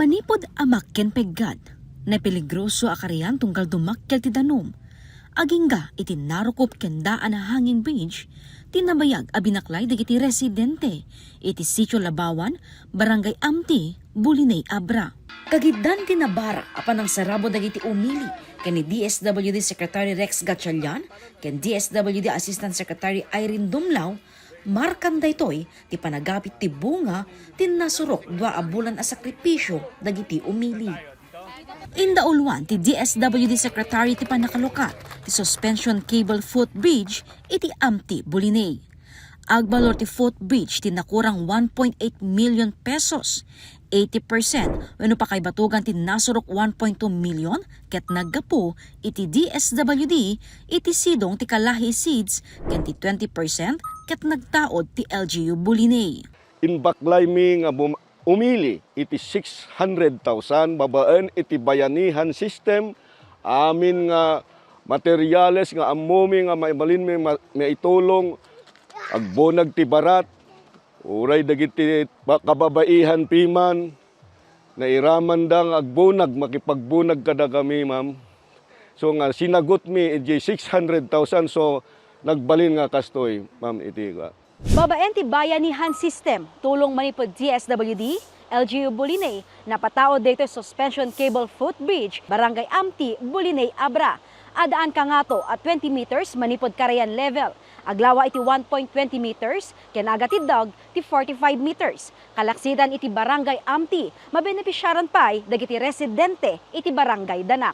Manipod amak ken peggad, na peligroso akarian tunggal dumakkel ti danom. Agingga iti narukop ken daan na hanging bridge, tinabayag a binaklay dagiti residente, iti Sitio Labawan, Barangay Amti, Bulinay, Abra. Kagiddan tinabara apan ang sarabo dagiti umili ken ni DSWD Secretary Rex Gatchalian ken DSWD Assistant Secretary Irene Dumlao, markan daytoy ti panagapit ti bunga tin nasurok 2 bulan a sakripisyo dagiti umili. Indaulwan ti DSWD Secretary ti panakalukat ti suspension cable footbridge iti Amti, Bulinay. Agbalor ti footbridge ti nakurang 1.8 million pesos. 80% wenno pa kay batugan ti nasurok 1.2 million ket naggapo iti DSWD iti sidong ti Kalahi Seeds ken ti 20% ket nagtaod ti LGU Bulinay. Inbaklay mi nga umili iti 600,000 babaan iti bayanihan system amin nga materyales nga amomi nga maibalin mi maitulong agbonag ti barat uray dagiti kababaihan piman na iraman dang agbunag makipagbunag kada kami ma'am. So nga sinagot mi iti 600,000 so nagbalin nga kastoy ma'am iti ka. Babaen ti bayanihan system tulong manipod DSWD, LGU Bulinay, napataod dito suspension cable footbridge, Barangay Amti, Bulinay, Abra. Adaan ka nga to at 20 meters manipod karayan level. Aglawa iti 1.20 meters, kinagatid dog ti 45 meters. Kalaksidan iti Barangay Amti, mabenepisyaran pa'y dagiti residente iti Barangay Danak.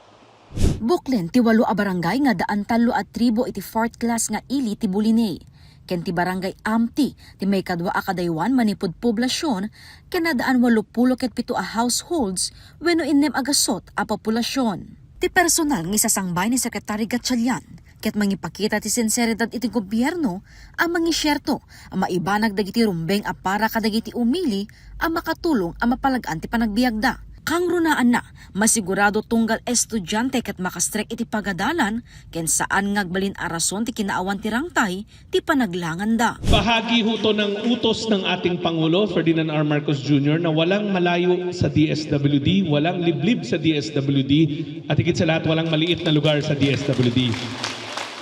Buklen ti 8 a barangay nga daan talo at tribo iti 4th class nga ili ti Bulinay. Ken ti Barangay Amti ti may kadwa a kadaywan manipod poblasyon ken nadaan 80 ket 7 a households wenno innem agasot a populasyon. Ti personal nga isasangbay ni Secretary Gatchalian ket mangipakita ti sinseridad iti gobyerno ang mangisyerto ang maibanag dagiti rumbeng a para kadagiti umili ang makatulong ang mapalagan ti panagbiagda. Kang runaan na, masigurado tunggal estudyante ket makastrek iti pagadalan ken saan ngagbalin a rason ti kinaawan ti rangtay ti panaglangan da. Bahagi ho to ng utos ng ating Pangulo Ferdinand R. Marcos Jr. na walang malayo sa DSWD, walang liblib sa DSWD at higit sa lahat walang maliit na lugar sa DSWD.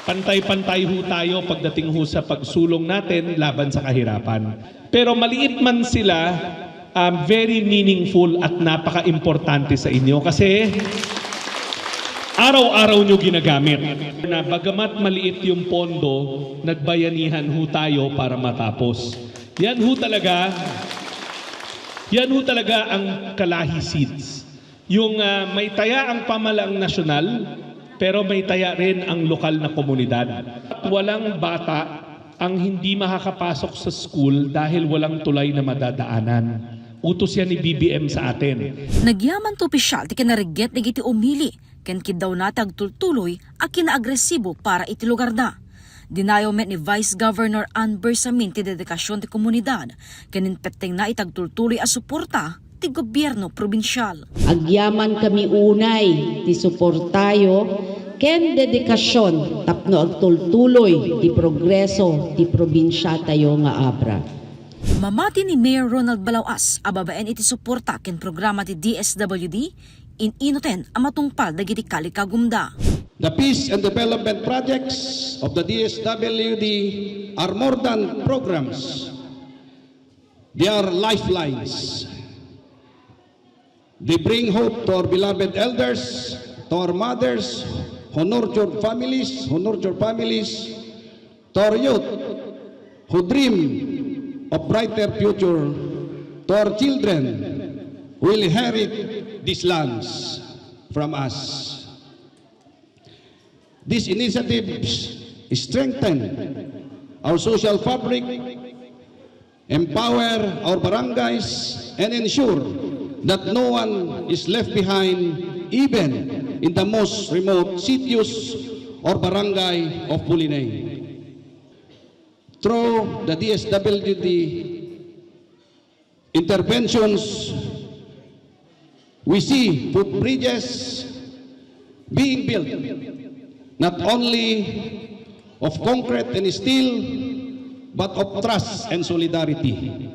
Pantay-pantay ho tayo pagdating ho sa pagsulong natin laban sa kahirapan. Pero maliit man sila, very meaningful at napaka-importante sa inyo kasi araw-araw nyo ginagamit. Na bagamat maliit yung pondo, nagbayanihan ho tayo para matapos. Yan ho talaga ang Kalahi Seeds. Yung may taya ang pamalaang nasyonal, pero may taya rin ang lokal na komunidad. At walang bata ang hindi makakapasok sa school dahil walang tulay na madadaanan. Utos yan ni BBM sa atin. Nagyaman to opisyal ti kinarigget dagiti umili ken kidaw natag tultuloy a kinaagresibo para iti lugar da. Dinayo met ni Vice Governor Ann Bersamin ti dedikasyon ti komunidad ken inpetteng na itagtultuloy a suporta ti gobyerno probinsyal. Agyaman kami unay ti suportayo ken dedikasyon tapno agtultuloy ti progreso ti probinsya tayo nga Abra. Mamati ni Mayor Ronald Balawas ababaen iti suporta ken programa ti DSWD ininoten ang matungpal dagiti kalikagumda. The peace and development projects of the DSWD are more than programs. They are lifelines. They bring hope to our beloved elders, to our mothers, who nurtured families, to our youth, who dream of brighter future, to our children who will inherit these lands from us. These initiatives strengthen our social fabric, empower our barangays, and ensure that no one is left behind even in the most remote sitios or barangay of Bulinay. Through the DSWD interventions, we see footbridges being built, not only of concrete and steel, but of trust and solidarity.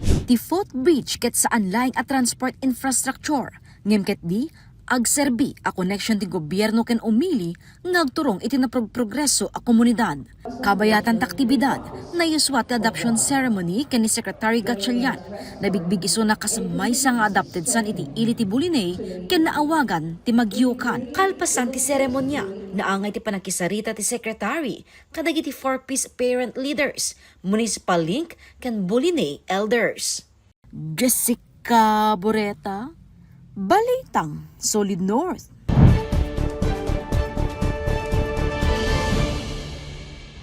Ti footbridge ket saan laing a transport infrastructure, ngem ket di agserbi a connection ti gobyerno ken umili ngagturong iti progreso a komunidad. Kabayatan ta aktibidad na yuswat adoption ceremony ken ni Secretary Gatchalian na bigbig iso na kasamay sa nga adopted san iti ili ti Bulinay ken naawagan ti magyukan. Kalpasan ti seremonya naangay ti panagkisarita ti Secretary kadagiti 4-piece parent leaders, municipal link ken Bulinay elders. Jessica Boreta, Balitang Solid North.